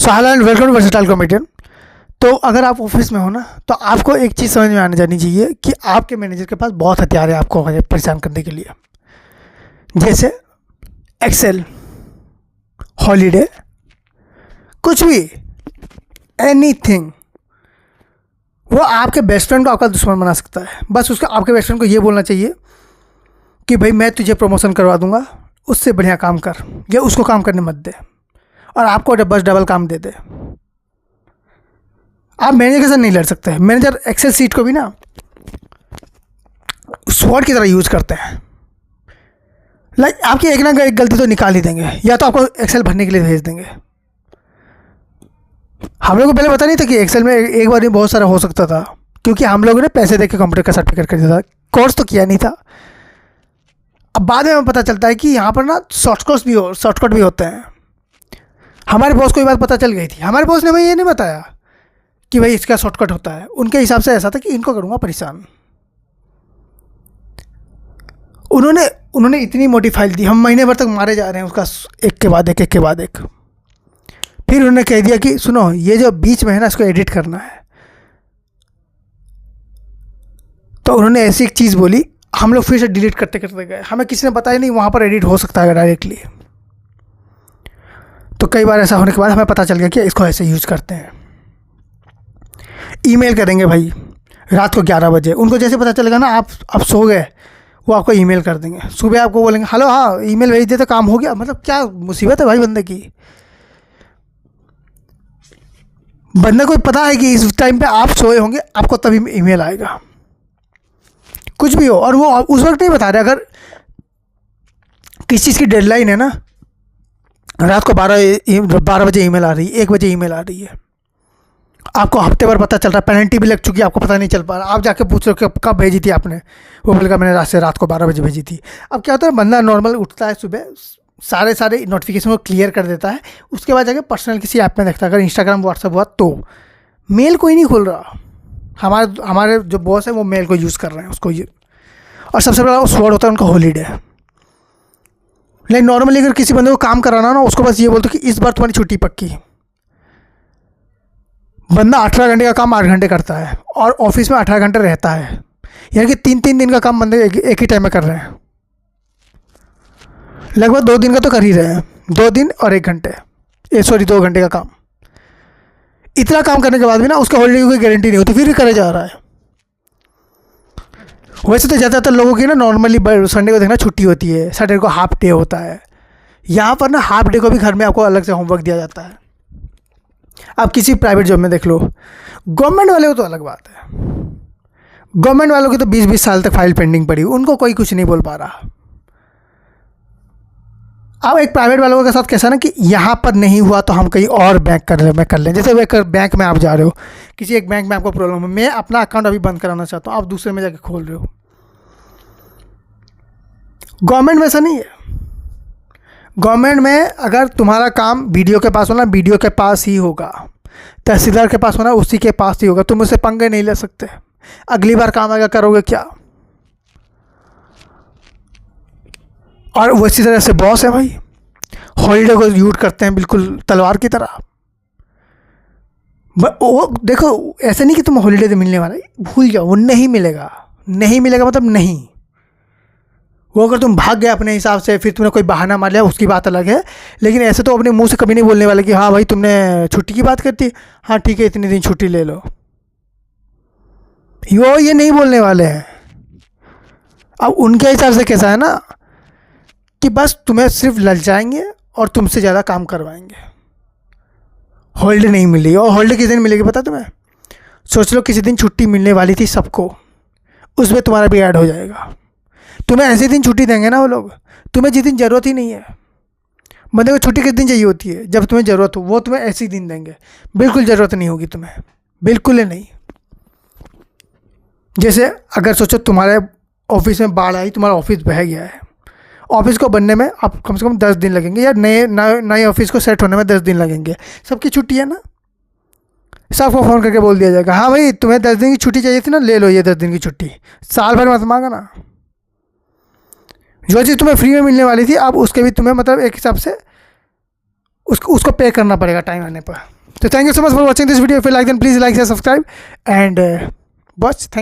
So hello and welcome to versatile comedian. तो अगर आप ऑफिस में हो ना, तो आपको एक चीज़ समझ में आनी जानी चाहिए कि आपके मैनेजर के पास बहुत हथियार है आपको परेशान करने के लिए। जैसे एक्सेल, हॉलीडे, कुछ भी, एनीथिंग। वो आपके बेस्ट फ्रेंड को आपका दुश्मन बना सकता है। बस उसका आपके बेस्ट फ्रेंड को ये बोलना चाहिए कि भाई मैं तुझे प्रमोशन करवा दूंगा, उससे बढ़िया काम कर, या उसको काम करने मत दे और आपको बस डबल काम दे दे। आप मैनेजर के साथ नहीं लड़ सकते। मैनेजर एक्सेल सीट को भी ना स्वॉर्ड की तरह यूज करते हैं। लाइक आपकी एक ना एक गलती तो निकाल ही देंगे, या तो आपको एक्सेल भरने के लिए भेज देंगे। हम लोग को पहले पता नहीं था कि एक्सेल में एक बार ही बहुत सारा हो सकता था, क्योंकि हम लोगों ने पैसे दे के कंप्यूटर का सर्टिफिकेट कर दिया था, कोर्स तो किया नहीं था। अब बाद में हमें पता चलता है कि यहाँ पर ना शॉर्टकट भी होते हैं। हमारे बॉस को ये बात पता चल गई थी। हमारे बॉस ने हमें ये नहीं बताया कि भाई इसका शॉर्टकट होता है। उनके हिसाब से ऐसा था कि इनको करूँगा परेशान। उन्होंने इतनी मोटी फाइल दी, हम महीने भर तक मारे जा रहे हैं उसका, एक के बाद एक। फिर उन्होंने कह दिया कि सुनो, ये जो बीच में है ना, इसको एडिट करना है। तो उन्होंने ऐसी एक चीज़ बोली, हम लोग फिर से डिलीट करते करते गए। हमें किसी ने बताया नहीं वहाँ पर एडिट हो सकता है डायरेक्टली। तो कई बार ऐसा होने के बाद हमें पता चल गया कि इसको ऐसे यूज़ करते हैं। ईमेल करेंगे भाई रात को 11 बजे। उनको जैसे पता चलेगा ना आप सो गए, वो आपको ईमेल कर देंगे। सुबह आपको बोलेंगे हेलो, हाँ ईमेल भेज दे तो काम हो गया। मतलब क्या मुसीबत है भाई बंदे की। बंदे को पता है कि इस टाइम पे आप सोए होंगे, आपको तभी ईमेल आएगा, कुछ भी हो। और वो उस वक्त नहीं बता रहे। अगर किसी चीज़ की डेडलाइन है ना, रात को 12 बजे ईमेल आ रही है, 1 बजे ईमेल आ रही है, आपको हफ्ते भर पता चल रहा है, पेनल्टी भी लग चुकी है, आपको पता नहीं चल पा रहा। आप जाके पूछ रहे हो कि कब भेजी थी आपने, वो बोलेगा मैंने रात को 12 बजे भेजी थी। अब क्या होता है, बंदा नॉर्मल उठता है सुबह, सारे नोटिफिकेशन को क्लियर कर देता है, उसके बाद जाके पर्सनल किसी ऐप में देखता है। अगर इंस्टाग्राम व्हाट्सअप हुआ तो मेल कोई नहीं खोल रहा। हमारे जो बॉस है वो मेल को यूज़ कर रहे हैं उसको। और सबसे बड़ा स्वॉर्ड होता है उनका हॉलीडे। लेकिन नॉर्मली अगर किसी बंदे को काम कराना ना, उसको बस ये बोलते कि इस बार तुम्हारी छुट्टी पक्की। बंदा 18 घंटे का काम 8 घंटे करता है और ऑफिस में 18 घंटे रहता है, यानी कि 3 दिन का काम बंदे एक ही टाइम में कर रहे हैं। लगभग 2 दिन का तो कर ही रहे हैं, 2 दिन और 1 घंटे, 2 घंटे का काम। इतना काम करने के बाद भी ना उसका हॉलीडे की कोई गारंटी नहीं होती, फिर भी करे जा रहा है। वैसे तो ज़्यादातर लोगों की ना नॉर्मली संडे को देखना छुट्टी होती है, सैटरडे को हाफ डे होता है। यहाँ पर ना हाफ डे को भी घर में आपको अलग से होमवर्क दिया जाता है। आप किसी प्राइवेट जॉब में देख लो, गवर्नमेंट वाले को तो अलग बात है। गवर्नमेंट वालों की तो 20-20 साल तक फाइल पेंडिंग पड़ी, उनको कोई कुछ नहीं बोल पा रहा। अब एक प्राइवेट वालों के साथ कैसा ना कि यहाँ पर नहीं हुआ तो हम कहीं और बैंक कर लें। जैसे बैंक में आप जा रहे हो, किसी एक बैंक में आपको प्रॉब्लम है, मैं अपना अकाउंट अभी बंद कराना चाहता हूँ, आप दूसरे में जाके खोल रहे हो। गवर्नमेंट में ऐसा नहीं है। गवर्नमेंट में अगर तुम्हारा काम बीडीओ के पास होना, बीडीओ के पास ही होगा, तहसीलदार के पास होना, उसी के पास ही होगा। तुम उससे पंगे नहीं ले सकते। अगली बार काम आएगा, करोगे क्या। और उसी तरह से बॉस है भाई, हॉलीडे को यूज करते हैं बिल्कुल तलवार की तरह। वो देखो, ऐसा नहीं कि तुम हॉलीडे से मिलने वाला है, भूल जाओ, वो नहीं मिलेगा। नहीं मिलेगा मतलब नहीं। वो अगर तुम भाग गए अपने हिसाब से, फिर तुमने कोई बहाना मार लिया, उसकी बात अलग है। लेकिन ऐसे तो अपने मुंह से कभी नहीं बोलने वाले कि हाँ भाई तुमने छुट्टी की बात करती, हाँ ठीक है इतने दिन छुट्टी ले लो। ये नहीं बोलने वाले हैं। अब उनके हिसाब से कैसा है ना कि बस तुम्हें सिर्फ ललचाएंगे और तुमसे ज़्यादा काम करवाएंगे। हॉलीडे नहीं मिल रही, और हॉलीडे किस दिन मिलेगी पता तुम्हें? सोच लो किसी दिन छुट्टी मिलने वाली थी सबको, उसमें तुम्हारा भी ऐड हो जाएगा। तुम्हें ऐसे दिन छुट्टी देंगे ना वो लोग, तुम्हें जिस दिन ज़रूरत ही नहीं है। बंदे को छुट्टी किस दिन चाहिए होती है? जब तुम्हें ज़रूरत हो, वो तुम्हें ऐसे ही दिन देंगे। बिल्कुल ज़रूरत नहीं होगी तुम्हें, बिल्कुल ही नहीं। जैसे अगर सोचो तुम्हारे ऑफिस में बाढ़ आई, तुम्हारा ऑफिस बह गया है, ऑफिस को बनने में आप कम से कम 10 दिन लगेंगे, या नए ऑफिस को सेट होने में 10 दिन लगेंगे। सबकी छुट्टी है ना, सबको फ़ोन करके बोल दिया जाएगा हाँ भाई तुम्हें 10 दिन की छुट्टी चाहिए थी ना, ले लो ये 10 दिन की छुट्टी। साल भर मत मांगा ना। जो चीज़ तुम्हें फ्री में मिलने वाली थी, अब उसके भी तुम्हें मतलब एक हिसाब से उसको पे करना पड़ेगा टाइम आने पर। तो thank you so much for watching this video. If you like then please like share subscribe and watch. Thank